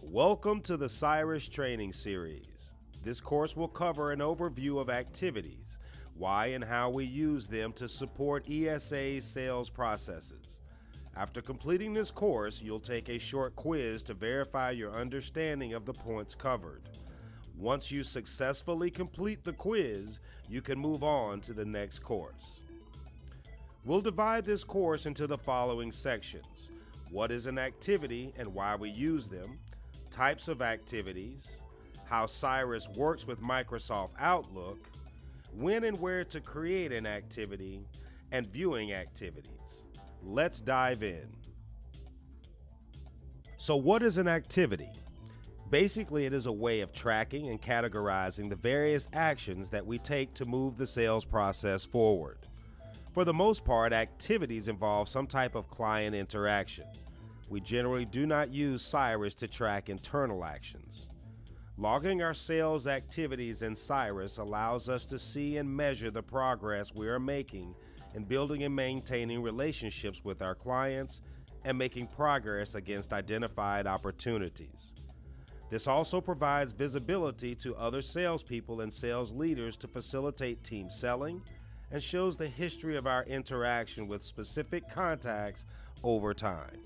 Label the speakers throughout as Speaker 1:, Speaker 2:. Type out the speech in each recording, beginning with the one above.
Speaker 1: Welcome to the Cyrus Training Series. This course will cover an overview of activities, why and how we use them to support ESA's sales processes. After completing this course, you'll take a short quiz to verify your understanding of the points covered. Once you successfully complete the quiz, you can move on to the next course. We'll divide this course into the following sections: what is an activity and why we use them, types of activities, how Cyrus works with Microsoft Outlook, when and where to create an activity, and viewing activities. Let's dive in. So, what is an activity? Basically, it is a way of tracking and categorizing the various actions that we take to move the sales process forward. For the most part, activities involve some type of client interaction. We generally do not use Cyrus to track internal actions. Logging our sales activities in Cyrus allows us to see and measure the progress we are making in building and maintaining relationships with our clients and making progress against identified opportunities. This also provides visibility to other salespeople and sales leaders to facilitate team selling and shows the history of our interaction with specific contacts over time.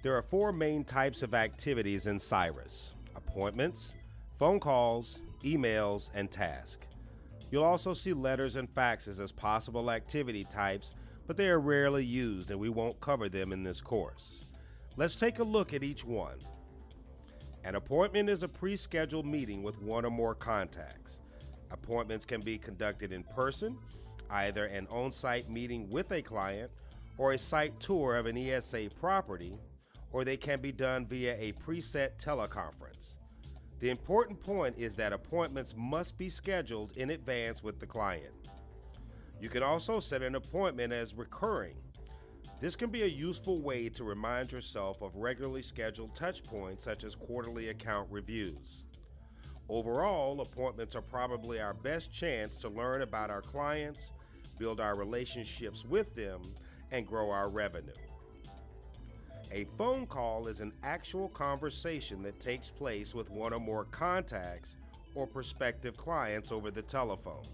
Speaker 1: There are four main types of activities in Cyrus: appointments, phone calls, emails, and tasks. You'll also see letters and faxes as possible activity types, but they are rarely used and we won't cover them in this course. Let's take a look at each one. An appointment is a pre-scheduled meeting with one or more contacts. Appointments can be conducted in person, either an on-site meeting with a client or a site tour of an ESA property, or they can be done via a preset teleconference. The important point is that appointments must be scheduled in advance with the client. You can also set an appointment as recurring. This can be a useful way to remind yourself of regularly scheduled touch points such as quarterly account reviews. Overall, appointments are probably our best chance to learn about our clients, build our relationships with them, and grow our revenue. A phone call is an actual conversation that takes place with one or more contacts or prospective clients over the telephone.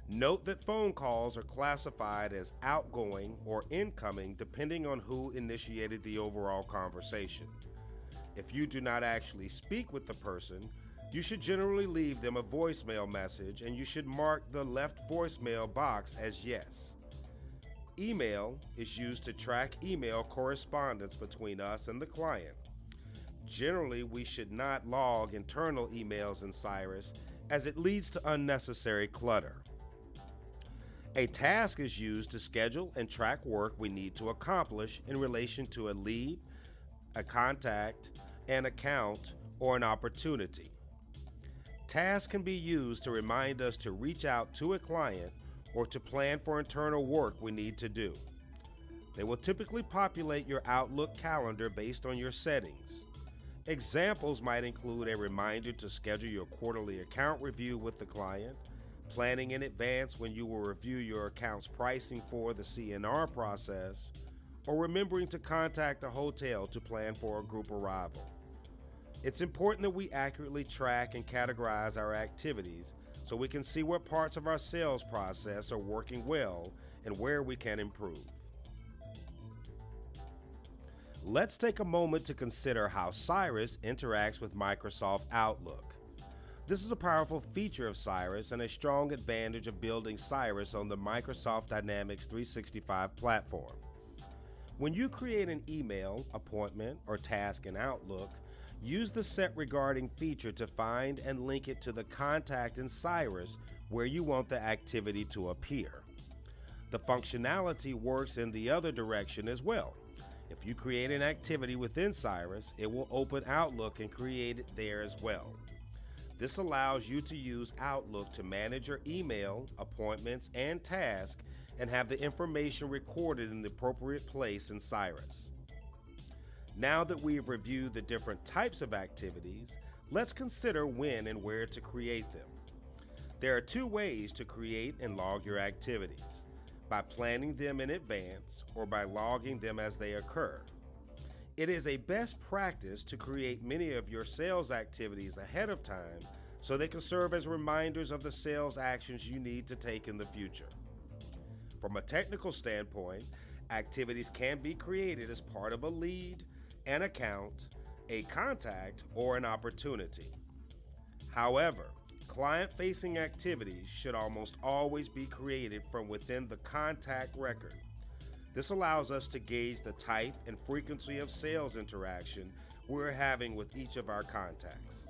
Speaker 1: Note that phone calls are classified as outgoing or incoming depending on who initiated the overall conversation. If you do not actually speak with the person, you should generally leave them a voicemail message and you should mark the left voicemail box as yes. Email is used to track email correspondence between us and the client. Generally, we should not log internal emails in Cyrus as it leads to unnecessary clutter. A task is used to schedule and track work we need to accomplish in relation to a lead, a contact, an account, or an opportunity. Tasks can be used to remind us to reach out to a client or to plan for internal work we need to do. They will typically populate your Outlook calendar based on your settings. Examples might include a reminder to schedule your quarterly account review with the client, planning in advance when you will review your account's pricing for the CNR process, or remembering to contact a hotel to plan for a group arrival. It's important that we accurately track and categorize our activities so we can see what parts of our sales process are working well and where we can improve. Let's take a moment to consider how Cyrus interacts with Microsoft Outlook. This is a powerful feature of Cyrus and a strong advantage of building Cyrus on the Microsoft Dynamics 365 platform. When you create an email, appointment, or task in Outlook, use the Set Regarding feature to find and link it to the contact in Cyrus where you want the activity to appear. The functionality works in the other direction as well. If you create an activity within Cyrus, it will open Outlook and create it there as well. This allows you to use Outlook to manage your email, appointments, and tasks and have the information recorded in the appropriate place in Cyrus. Now that we've reviewed the different types of activities, let's consider when and where to create them. There are two ways to create and log your activities: by planning them in advance or by logging them as they occur. It is a best practice to create many of your sales activities ahead of time so they can serve as reminders of the sales actions you need to take in the future. From a technical standpoint, activities can be created as part of a lead, an account, a contact, or an opportunity. However, client-facing activities should almost always be created from within the contact record. This allows us to gauge the type and frequency of sales interaction we're having with each of our contacts.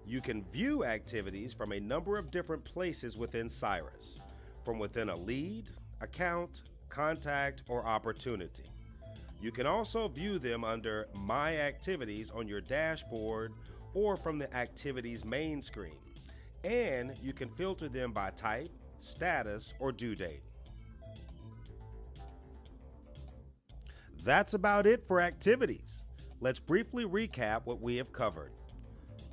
Speaker 1: You can view activities from a number of different places within Cyrus, from within a lead, account, contact, or opportunity. You can also view them under My Activities on your dashboard or from the Activities main screen. And you can filter them by type, status, or due date. That's about it for activities. Let's briefly recap what we have covered.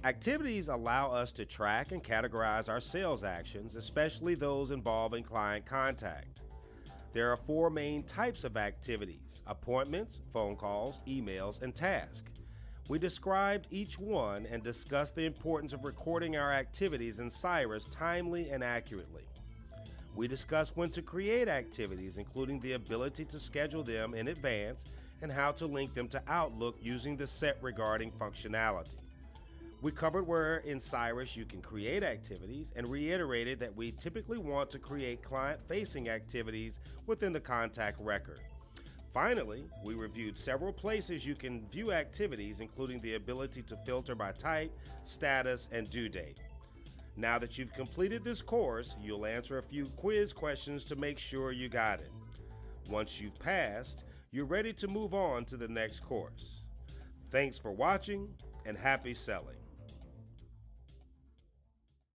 Speaker 1: Activities allow us to track and categorize our sales actions, especially those involving client contact. There are four main types of activities: appointments, phone calls, emails, and tasks. We described each one and discussed the importance of recording our activities in Cyrus timely and accurately. We discussed when to create activities, including the ability to schedule them in advance and how to link them to Outlook using the Set Regarding functionality. We covered where in Cyrus you can create activities and reiterated that we typically want to create client-facing activities within the contact record. Finally, we reviewed several places you can view activities, including the ability to filter by type, status, and due date. Now that you've completed this course, you'll answer a few quiz questions to make sure you got it. Once you've passed, you're ready to move on to the next course. Thanks for watching and happy selling.